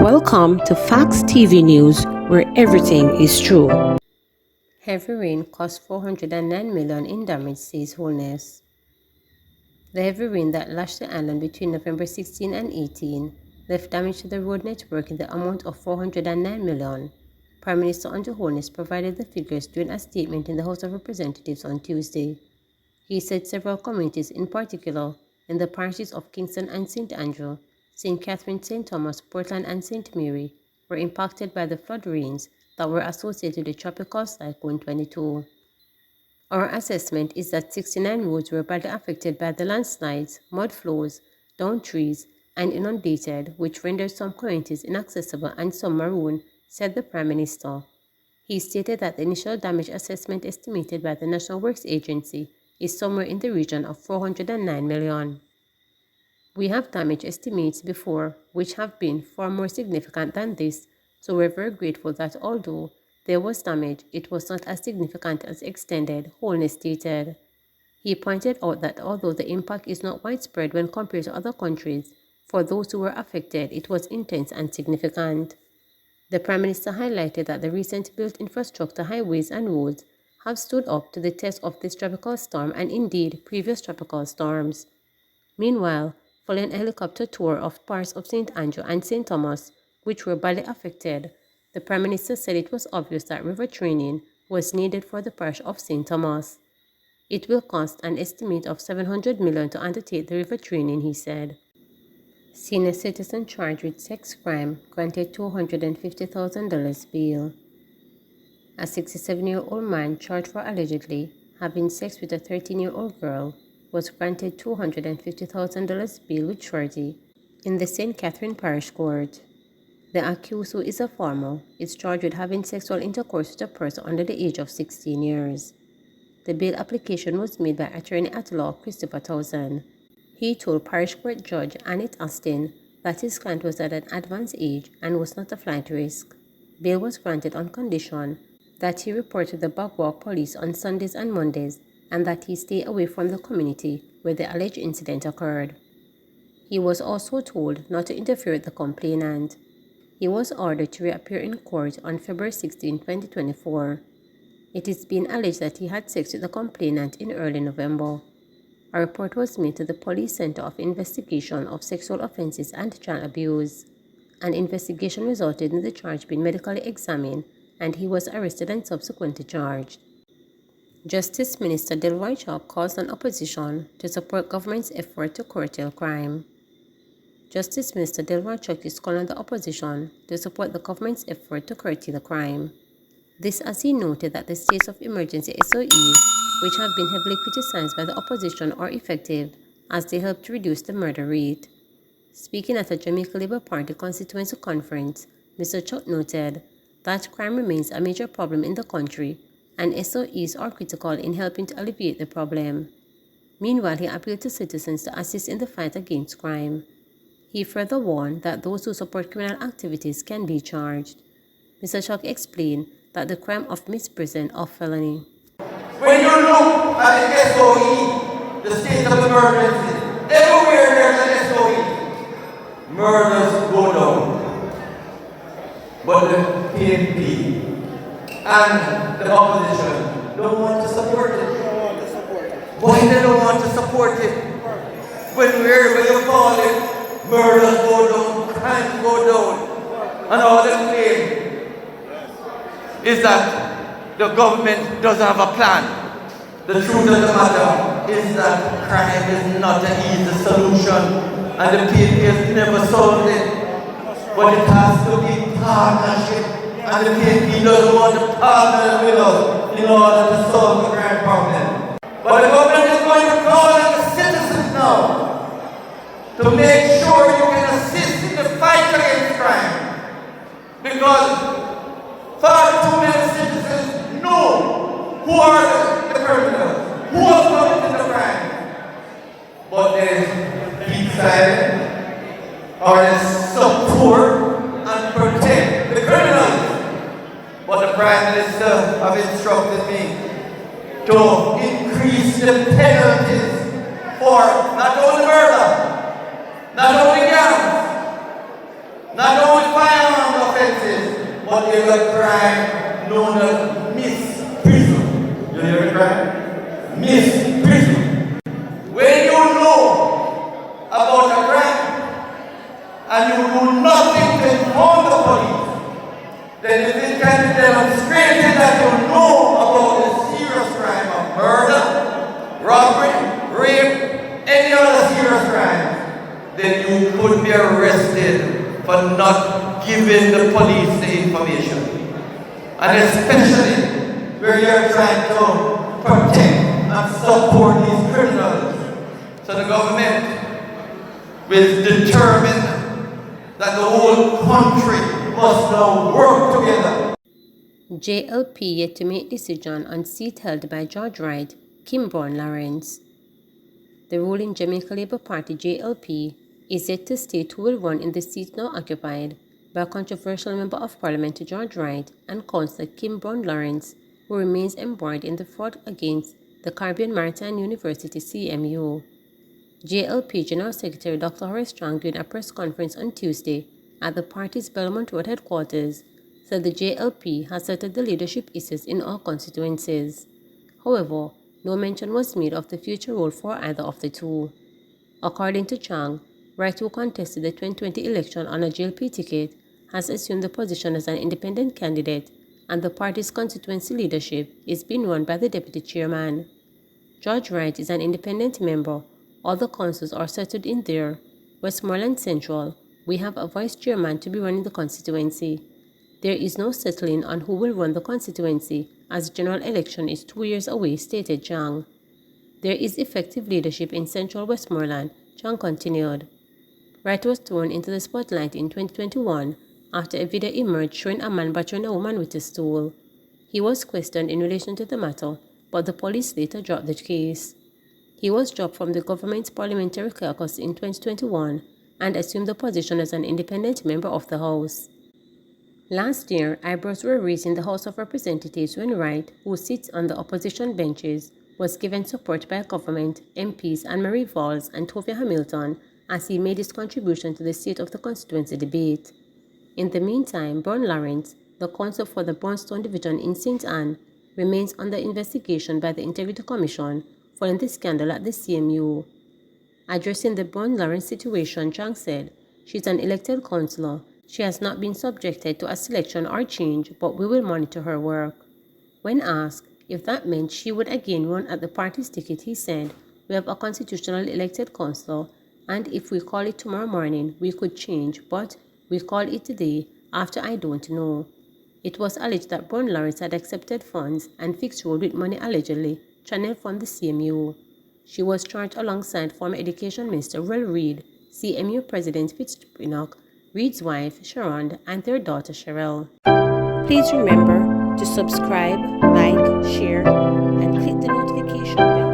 Welcome to Facts TV News, where everything is true. Heavy rain cost $409 million in damage, says Holness. The heavy rain that lashed the island between November 16 and 18 left damage to the road network in the amount of $409 million. Prime Minister Andrew Holness provided the figures during a statement in the House of Representatives on Tuesday. He said several communities, in particular in the parishes of Kingston and St. Andrew, St. Catherine, St. Thomas, Portland, and St. Mary, were impacted by the flood rains that were associated with Tropical Cyclone 22. Our assessment is that 69 roads were badly affected by the landslides, mud flows, downed trees, and inundated, which rendered some communities inaccessible and some maroon, said the Prime Minister. He stated that the initial damage assessment estimated by the National Works Agency is somewhere in the region of $409 million. We have damage estimates before, which have been far more significant than this, so we're very grateful that although there was damage, it was not as significant as extended, Holness stated. He pointed out that although the impact is not widespread when compared to other countries, for those who were affected, it was intense and significant. The Prime Minister highlighted that the recent built infrastructure, highways and roads have stood up to the test of this tropical storm and indeed previous tropical storms. Meanwhile, following a helicopter tour of parts of St. Andrew and St. Thomas, which were badly affected, the Prime Minister said it was obvious that river training was needed for the parish of St. Thomas. It will cost an estimate of $700 million to undertake the river training, he said. Senior citizen charged with sex crime granted $250,000 bail. A 67-year-old man charged for allegedly having sex with a 13-year-old girl was granted $250,000 bail with surety in the St. Catherine Parish Court. The accused, who is a farmer, is charged with having sexual intercourse with a person under the age of 16 years. The bail application was made by attorney at law Christopher Towson. He told Parish Court Judge Annette Austin that his client was at an advanced age and was not a flight risk. Bail was granted on condition that he report to the Backwalk Police on Sundays and Mondays and that he stay away from the community where the alleged incident occurred. He was also told not to interfere with the complainant. He was ordered to reappear in court on February 16, 2024. It is being alleged that he had sex with the complainant in early November. A report was made to the Police Center of Investigation of Sexual Offenses and Child Abuse. An investigation resulted in the charge being medically examined and he was arrested and subsequently charged. Justice Minister Delroy Chalk calls on opposition to support government's effort to curtail crime. Justice Minister Delroy Chalk is calling on the opposition to support the government's effort to curtail crime. This as he noted that the states of emergency SOEs, which have been heavily criticized by the opposition, are effective as they help to reduce the murder rate. Speaking at a Jamaica Labour Party constituency conference, Mr. Chalk noted that crime remains a major problem in the country and SOEs are critical in helping to alleviate the problem. Meanwhile, he appealed to citizens to assist in the fight against crime. He further warned that those who support criminal activities can be charged. Mr. Chalk explained that the crime of misprision of felony. When you look at the SOE, the state of emergency, everywhere there's an SOE, murders go down. But the PNP and the opposition don't want to support it. Why they don't want to support it? When wherever you call it, murders go down, crimes go down, and all they claim is that the government doesn't have a plan. The truth of the matter is that crime is not an easy solution, and the PNP has never solved it. But it has to be partnership. And the PNP doesn't want to partner with us in order to solve the crime problem. But the government is going to call on the citizens now to make sure you can assist in the fight against crime. Because far too many citizens know who are the criminals, who are committing the crime. But they keep silent or they support and protect the criminals. But the Prime Minister have instructed me to increase the penalties for not only murder, not only gangs, not only fire, there's a crime known as misprision. You hear me, right? Misprision. When you know about a crime and you do nothing to inform the police, then it is kind of demonstrating that you know about the serious crime of murder, robbery, rape, any other serious crime, then you could be arrested for not giving the police the information. And especially where you're trying to protect and support these criminals. So the government will determine that the whole country must now work together. JLP yet to make decision on seat held by George Wright, Kimbrough Lawrence. The ruling Jamaica Labour Party JLP is yet to state who will run in the seat now occupied by a controversial Member of Parliament George Wright and Councillor Kimbrough Lawrence, who remains embroiled in the fraud against the Caribbean Maritime University CMU. JLP General Secretary Dr. Horace Strong, during a press conference on Tuesday at the party's Belmont Road headquarters, said the JLP has settled the leadership issues in all constituencies. However, no mention was made of the future role for either of the two. According to Chang, Wright, who contested the 2020 election on a JLP ticket, has assumed the position as an independent candidate, and the party's constituency leadership is being run by the deputy chairman. George Wright is an independent member. All the councils are settled in there. Westmoreland Central, we have a vice chairman to be running the constituency. There is no settling on who will run the constituency, as the general election is 2 years away, stated Chang. There is effective leadership in Central Westmoreland, Chang continued. Wright was thrown into the spotlight in 2021 after a video emerged showing a man battering a woman with a stool. He was questioned in relation to the matter, but the police later dropped the case. He was dropped from the government's parliamentary caucus in 2021 and assumed the position as an independent member of the House. Last year, eyebrows were raised in the House of Representatives when Wright, who sits on the opposition benches, was given support by government, MPs Anne-Marie Valls and Tovia Hamilton as he made his contribution to the state of the constituency debate. In the meantime, Brown Lawrence, the council for the Brownstone Division in St. Anne, remains under investigation by the Integrity Commission following the scandal at the CMU. Addressing the Brown Lawrence situation, Chang said, "She's an elected councillor. She has not been subjected to a selection or change, but we will monitor her work." When asked if that meant she would again run at the party's ticket, he said, "We have a constitutionally elected councillor, and if we call it tomorrow morning, we could change, but we call it today after I don't know." It was alleged that Brown Lawrence had accepted funds and fixed road with money allegedly channeled from the CMU. She was charged alongside former Education Minister Will Reid, CMU President Fitzpatrick, Reid's wife Sharon, and their daughter Cheryl. Please remember to subscribe, like, share, and click the notification bell.